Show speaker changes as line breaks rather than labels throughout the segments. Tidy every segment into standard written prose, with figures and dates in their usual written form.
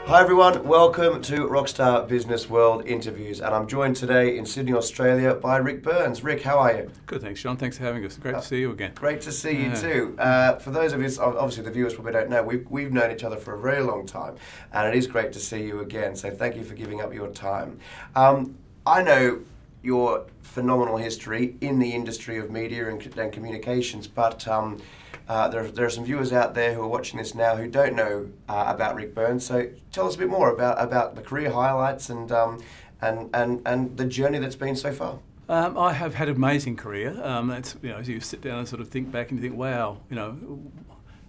Hi everyone, welcome to Rockstar Business World interviews, and I'm joined today in Sydney, Australia by Ric Burns. Ric, how are you?
Good, thanks John, thanks for having us. Great to see you again.
Great to see you too. For those of you, obviously the viewers probably don't know, we've known each other for a very long time, and it is great to see you again, so thank you for giving up your time. I know your phenomenal history in the industry of media and communications, but there are some viewers out there who are watching this now who don't know about Ric Burns. So tell us a bit more about the career highlights and the journey that's been so far.
I have had an amazing career. That's, as you sit down and sort of think back and you think, wow,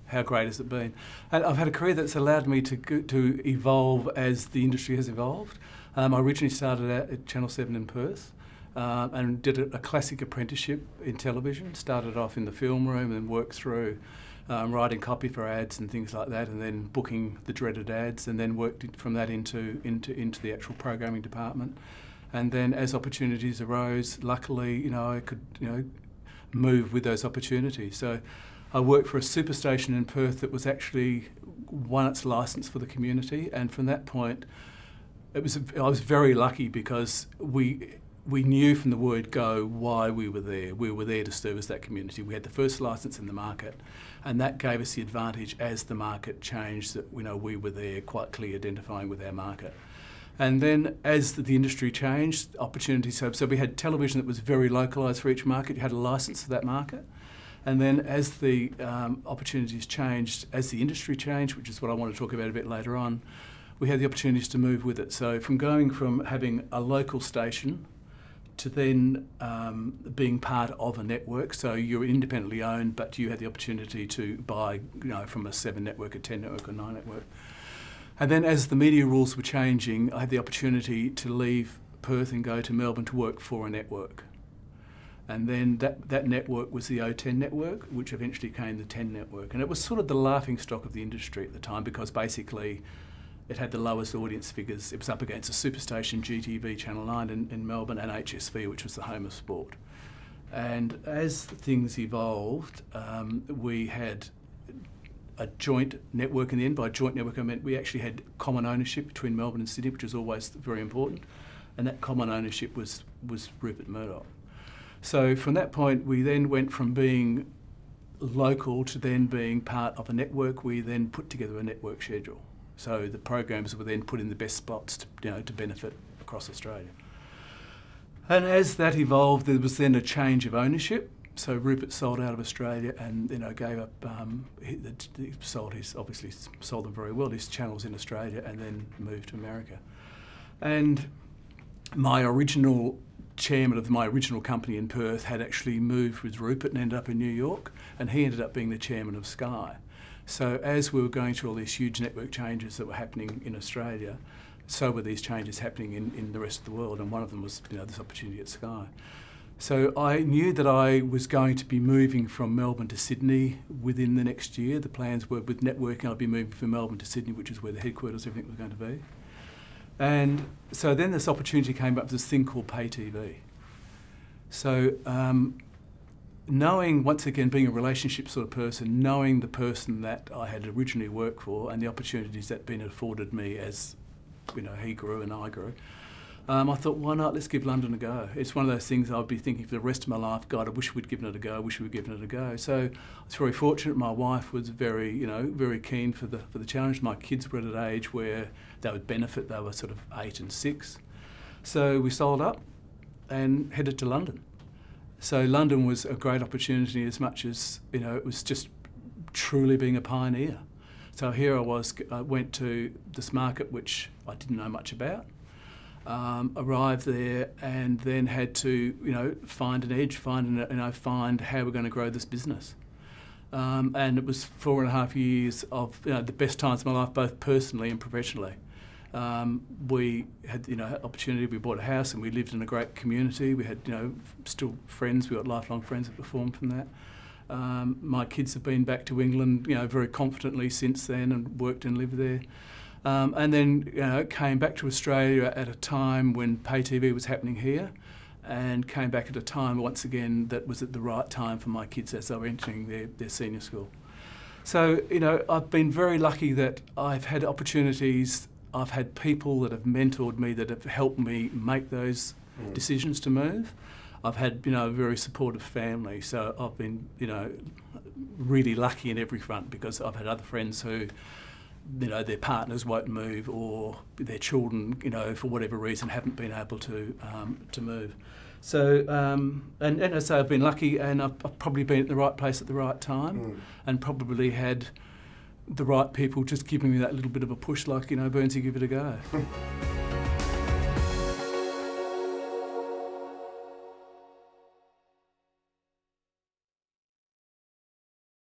how great has it been? And I've had a career that's allowed me to evolve as the industry has evolved. I originally started out at Channel 7 in Perth. And did a classic apprenticeship in television. Started off in the film room and worked through writing copy for ads and things like that, and then booking the dreaded ads, and then worked from that into the actual programming department. And then as opportunities arose, luckily, I could move with those opportunities. So I worked for a superstation in Perth that was actually won its licence for the community, and from that point, I was very lucky because we knew from the word go why we were there. We were there to service that community. We had the first licence in the market, and that gave us the advantage as the market changed that we were there quite clearly identifying with our market. And then as the industry changed, opportunities, so we had television that was very localised for each market. You had a licence for that market. And then as the opportunities changed, as the industry changed, which is what I want to talk about a bit later on, we had the opportunities to move with it. So going from having a local station to then being part of a network, so you're independently owned, but you had the opportunity to buy, from a 7 network, a 10 network, or 9 network. And then as the media rules were changing, I had the opportunity to leave Perth and go to Melbourne to work for a network. And then that network was the O10 network, which eventually became the 10 network. And it was sort of the laughing stock of the industry at the time, because basically it had the lowest audience figures. It was up against a superstation, GTV, Channel 9 in Melbourne, and HSV, which was the home of sport. And as things evolved, we had a joint network in the end. By joint network, I meant we actually had common ownership between Melbourne and Sydney, which is always very important. And that common ownership was Rupert Murdoch. So from that point, we then went from being local to then being part of a network. We then put together a network schedule. So the programs were then put in the best spots to benefit across Australia. And as that evolved, there was then a change of ownership. So Rupert sold out of Australia and gave up. He sold them very well, his channels in Australia, and then moved to America. And my original chairman of my original company in Perth had actually moved with Rupert and ended up in New York, and he ended up being the chairman of Sky. So as we were going through all these huge network changes that were happening in Australia, so were these changes happening in the rest of the world, and one of them was this opportunity at Sky. So I knew that I was going to be moving from Melbourne to Sydney within the next year. The plans were with networking, I'd be moving from Melbourne to Sydney, which is where the headquarters, everything was going to be. And so then this opportunity came up, this thing called pay TV. So knowing, once again, being a relationship sort of person, knowing the person that I had originally worked for and the opportunities that had been afforded me as he grew and I grew, I thought, why not? Let's give London a go. It's one of those things I'd be thinking for the rest of my life, God, I wish we'd given it a go, I wish we'd given it a go. So I was very fortunate. My wife was very, very keen for the challenge. My kids were at an age where they would benefit. They were sort of 8 and 6. So we sold up and headed to London. So London was a great opportunity as much as, it was just truly being a pioneer. So here I went to this market which I didn't know much about, arrived there and then had to, find an edge, find how we're going to grow this business. And it was 4.5 years of the best times of my life, both personally and professionally. We had, opportunity. We bought a house and we lived in a great community. We had, still friends. We got lifelong friends that performed from that. My kids have been back to England, very confidently since then, and worked and lived there. And then, came back to Australia at a time when pay TV was happening here, and came back at a time once again that was at the right time for my kids as they were entering their senior school. So, I've been very lucky that I've had opportunities I've had people that have mentored me, that have helped me make those decisions to move. I've had, you know, a very supportive family, so I've been, you know, really lucky in every front, because I've had other friends who, you know, their partners won't move, or their children, you know, for whatever reason haven't been able to move. So, and as I say, I've been lucky, and I've probably been at the right place at the right time, and probably had the right people just giving me that little bit of a push, like, you know, Burnsy, give it a go.